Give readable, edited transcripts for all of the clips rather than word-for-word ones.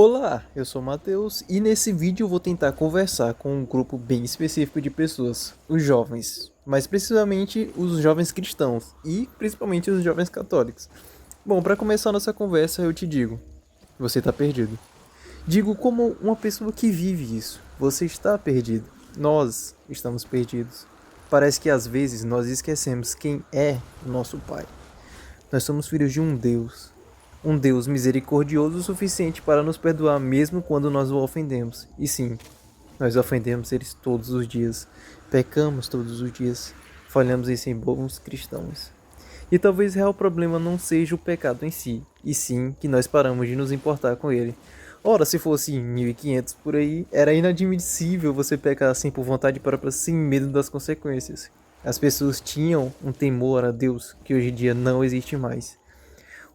Olá, eu sou o Matheus e nesse vídeo eu vou tentar conversar com um grupo bem específico de pessoas, os jovens, mais precisamente os jovens cristãos e principalmente os jovens católicos. Bom, para começar nossa conversa eu te digo, você está perdido. Digo como uma pessoa que vive isso, você está perdido, nós estamos perdidos. Parece que às vezes nós esquecemos quem é o nosso Pai. Nós somos filhos de um Deus misericordioso o suficiente para nos perdoar mesmo quando nós o ofendemos. E sim, nós ofendemos eles todos os dias, pecamos todos os dias, falhamos em ser bons cristãos. E talvez o real problema não seja o pecado em si, e sim que nós paramos de nos importar com ele. Ora, se fosse em 1500 por aí, era inadmissível você pecar assim por vontade própria sem medo das consequências. As pessoas tinham um temor a Deus que hoje em dia não existe mais.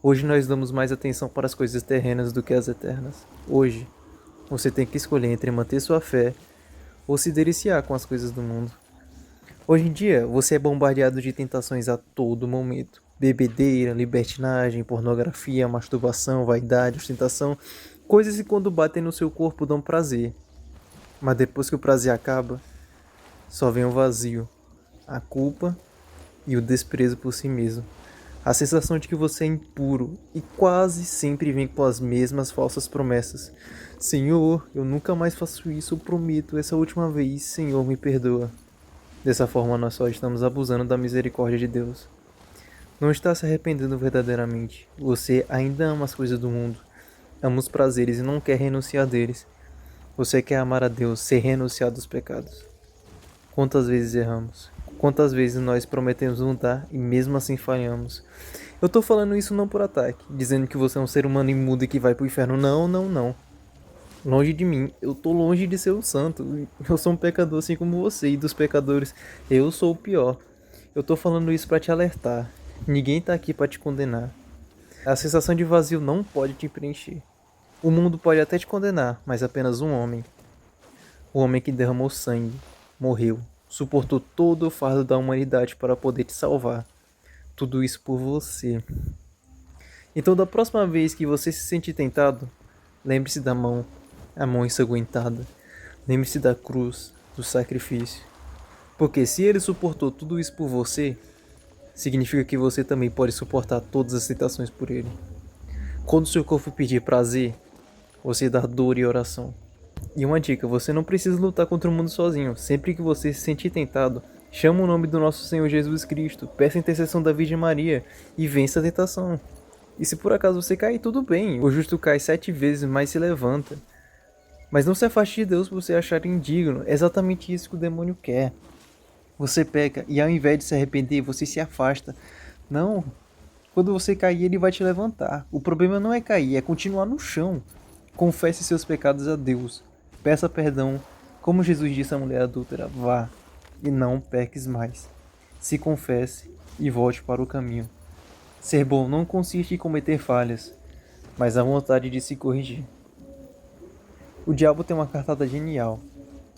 Hoje nós damos mais atenção para as coisas terrenas do que as eternas. Hoje, você tem que escolher entre manter sua fé ou se deliciar com as coisas do mundo. Hoje em dia, você é bombardeado de tentações a todo momento. Bebedeira, libertinagem, pornografia, masturbação, vaidade, ostentação, coisas que quando batem no seu corpo dão prazer. Mas depois que o prazer acaba, só vem o vazio, a culpa e o desprezo por si mesmo. A sensação de que você é impuro e quase sempre vem com as mesmas falsas promessas. Senhor, eu nunca mais faço isso, eu prometo, essa última vez, Senhor, me perdoa. Dessa forma, nós só estamos abusando da misericórdia de Deus. Não está se arrependendo verdadeiramente. Você ainda ama as coisas do mundo, ama os prazeres e não quer renunciar deles. Você quer amar a Deus, ser renunciar dos pecados. Quantas vezes erramos? Quantas vezes nós prometemos mudar e mesmo assim falhamos? Eu tô falando isso não por ataque, dizendo que você é um ser humano imundo e que vai pro inferno. Não, não, não. Longe de mim, eu tô longe de ser o santo. Eu sou um pecador assim como você, e dos pecadores eu sou o pior. Eu tô falando isso para te alertar. Ninguém tá aqui para te condenar. A sensação de vazio não pode te preencher. O mundo pode até te condenar, mas apenas um homem. O homem que derramou sangue, morreu, suportou todo o fardo da humanidade para poder te salvar. Tudo isso por você. Então, da próxima vez que você se sentir tentado, lembre-se da mão, a mão ensanguentada. Lembre-se da cruz, do sacrifício. Porque se ele suportou tudo isso por você, significa que você também pode suportar todas as tentações por ele. Quando seu corpo pedir prazer, você dá dor e oração. E uma dica, você não precisa lutar contra o mundo sozinho. Sempre que você se sentir tentado, chama o nome do nosso Senhor Jesus Cristo, peça a intercessão da Virgem Maria e vença a tentação. E se por acaso você cair, tudo bem, o justo cai 7 vezes, mas se levanta. Mas não se afaste de Deus por você achar indigno, é exatamente isso que o demônio quer. Você peca e ao invés de se arrepender, você se afasta. Não, quando você cair, ele vai te levantar. O problema não é cair, é continuar no chão. Confesse seus pecados a Deus. Peça perdão. Como Jesus disse à mulher adúltera, vá e não peques mais. Se confesse e volte para o caminho. Ser bom não consiste em cometer falhas, mas a vontade de se corrigir. O diabo tem uma cartada genial,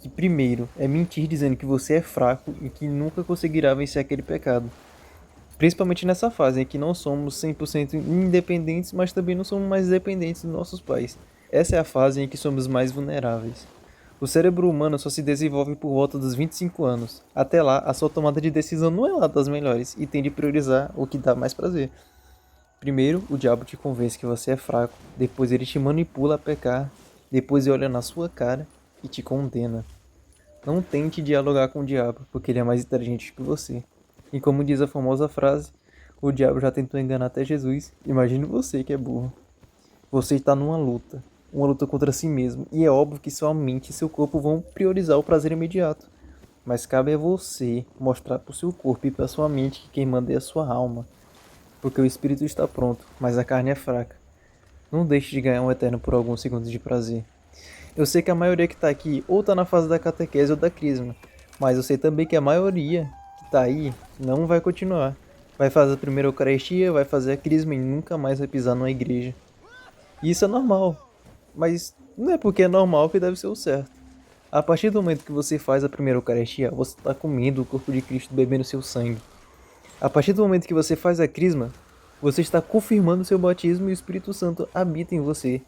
que primeiro é mentir dizendo que você é fraco e que nunca conseguirá vencer aquele pecado. Principalmente nessa fase em que não somos 100% independentes, mas também não somos mais dependentes dos nossos pais. Essa é a fase em que somos mais vulneráveis. O cérebro humano só se desenvolve por volta dos 25 anos. Até lá, a sua tomada de decisão não é lá das melhores e tende a priorizar o que dá mais prazer. Primeiro, o diabo te convence que você é fraco, depois ele te manipula a pecar, depois ele olha na sua cara e te condena. Não tente dialogar com o diabo, porque ele é mais inteligente que você. E como diz a famosa frase, o diabo já tentou enganar até Jesus, imagine você que é burro. Você está numa luta, uma luta contra si mesmo, e é óbvio que sua mente e seu corpo vão priorizar o prazer imediato. Mas cabe a você mostrar para o seu corpo e para sua mente que quem manda é a sua alma. Porque o espírito está pronto, mas a carne é fraca. Não deixe de ganhar um eterno por alguns segundos de prazer. Eu sei que a maioria que está aqui ou está na fase da catequese ou da crisma, mas eu sei também que a maioria que está aí não vai continuar. Vai fazer a primeira Eucaristia, vai fazer a crisma e nunca mais vai pisar numa igreja. E isso é normal, mas não é porque é normal que deve ser o certo. A partir do momento que você faz a primeira Eucaristia, você está comendo o corpo de Cristo, bebendo seu sangue. A partir do momento que você faz a crisma, você está confirmando seu batismo e o Espírito Santo habita em você.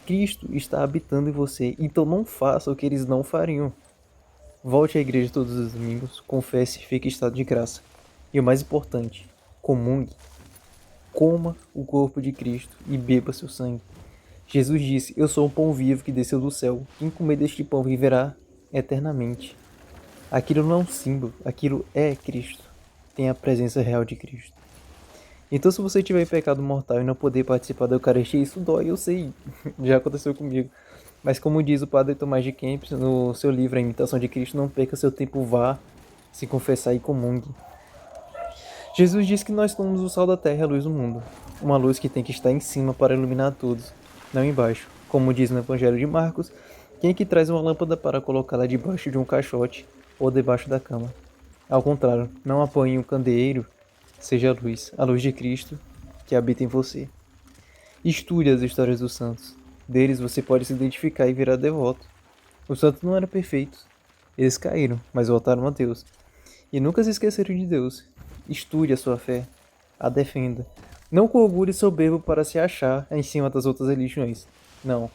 Cristo está habitando em você, então não faça o que eles não fariam. Volte à igreja todos os domingos, confesse e fique em estado de graça. E o mais importante, comungue. Coma o corpo de Cristo e beba seu sangue. Jesus disse: Eu sou o pão vivo que desceu do céu. Quem comer deste pão viverá eternamente. Aquilo não é um símbolo, aquilo é Cristo. Tem a presença real de Cristo. Então, se você tiver pecado mortal e não poder participar da Eucaristia, isso dói, eu sei. Já aconteceu comigo. Mas como diz o padre Tomás de Kempis no seu livro A Imitação de Cristo, não perca seu tempo, vá se confessar e comungue. Jesus disse que nós somos o sal da terra e a luz do mundo. Uma luz que tem que estar em cima para iluminar todos, não embaixo. Como diz no Evangelho de Marcos, quem é que traz uma lâmpada para colocá-la debaixo de um caixote ou debaixo da cama? Ao contrário, não apanhe um candeeiro, seja a luz de Cristo que habita em você. Estude as histórias dos santos. Deles você pode se identificar e virar devoto. Os santos não eram perfeitos. Eles caíram, mas voltaram a Deus. E nunca se esqueceram de Deus. Estude a sua fé. A defenda. Não com orgulho soberbo para se achar em cima das outras religiões. Não.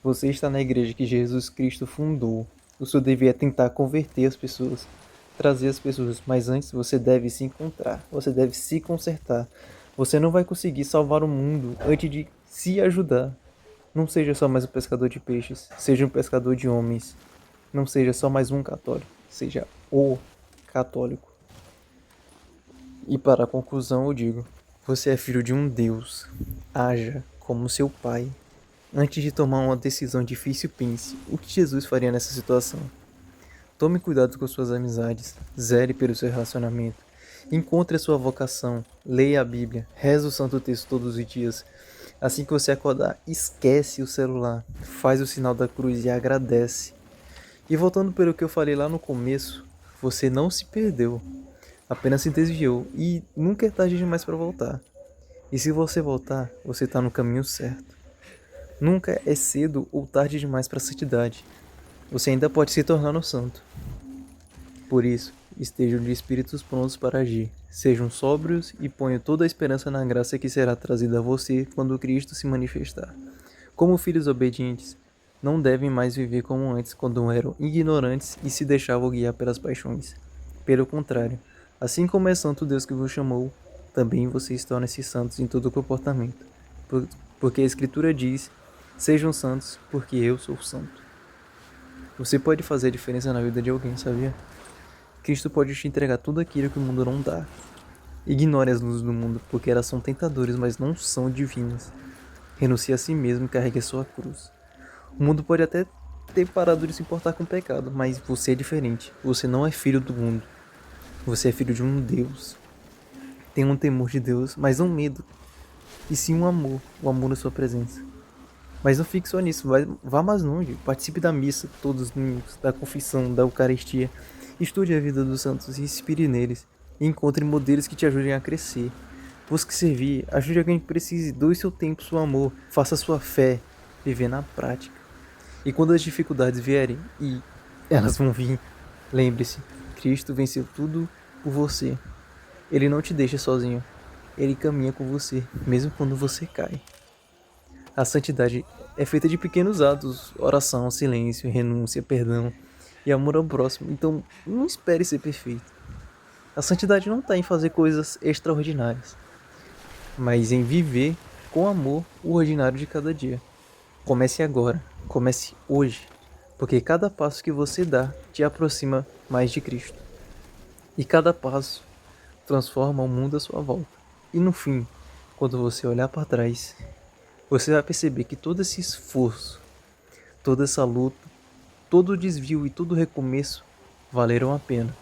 Você está na igreja que Jesus Cristo fundou. O seu dever é tentar converter as pessoas, trazer as pessoas, mas antes você deve se encontrar, você deve se consertar. Você não vai conseguir salvar o mundo antes de se ajudar. Não seja só mais um pescador de peixes, seja um pescador de homens. Não seja só mais um católico, seja o católico. E para a conclusão eu digo, você é filho de um Deus. Haja como seu pai. Antes de tomar uma decisão difícil, pense o que Jesus faria nessa situação. Tome cuidado com suas amizades, zele pelo seu relacionamento. Encontre a sua vocação, leia a Bíblia, reze o Santo Texto todos os dias. Assim que você acordar, esquece o celular, faz o sinal da cruz e agradece. E voltando pelo que eu falei lá no começo, você não se perdeu, apenas se desviou e nunca é tarde demais para voltar. E se você voltar, você está no caminho certo. Nunca é cedo ou tarde demais para a santidade. Você ainda pode se tornar um santo. Por isso, estejam de espíritos prontos para agir. Sejam sóbrios e ponham toda a esperança na graça que será trazida a você quando Cristo se manifestar. Como filhos obedientes, não devem mais viver como antes, quando eram ignorantes e se deixavam guiar pelas paixões. Pelo contrário, assim como é santo Deus que vos chamou, também vocês tornem-se santos em todo comportamento. Porque a Escritura diz: sejam santos, porque eu sou santo. Você pode fazer a diferença na vida de alguém, sabia? Cristo pode te entregar tudo aquilo que o mundo não dá. Ignore as luzes do mundo, porque elas são tentadoras, mas não são divinas. Renuncie a si mesmo e carregue a sua cruz. O mundo pode até ter parado de se importar com o pecado, mas você é diferente. Você não é filho do mundo. Você é filho de um Deus. Tenha um temor de Deus, mas não medo. E sim um amor, o amor na sua presença. Mas não fique só nisso, vá mais longe. Participe da missa todos os domingos, da confissão, da Eucaristia. Estude a vida dos santos e inspire neles. E encontre modelos que te ajudem a crescer. Busque servir, ajude alguém que precise, doe seu tempo, seu amor, faça sua fé viver na prática. E quando as dificuldades vierem, e elas vão vir, lembre-se, Cristo venceu tudo por você. Ele não te deixa sozinho, ele caminha com você, mesmo quando você cai. A santidade é feita de pequenos atos, oração, silêncio, renúncia, perdão e amor ao próximo. Então, não espere ser perfeito. A santidade não está em fazer coisas extraordinárias, mas em viver com amor o ordinário de cada dia. Comece agora, comece hoje, porque cada passo que você dá te aproxima mais de Cristo. E cada passo transforma o mundo à sua volta. E no fim, quando você olhar para trás, você vai perceber que todo esse esforço, toda essa luta, todo o desvio e todo o recomeço valeram a pena.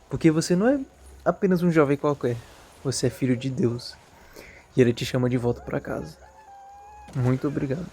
Porque você não é apenas um jovem qualquer, você é filho de Deus. E Ele te chama de volta para casa. Muito obrigado.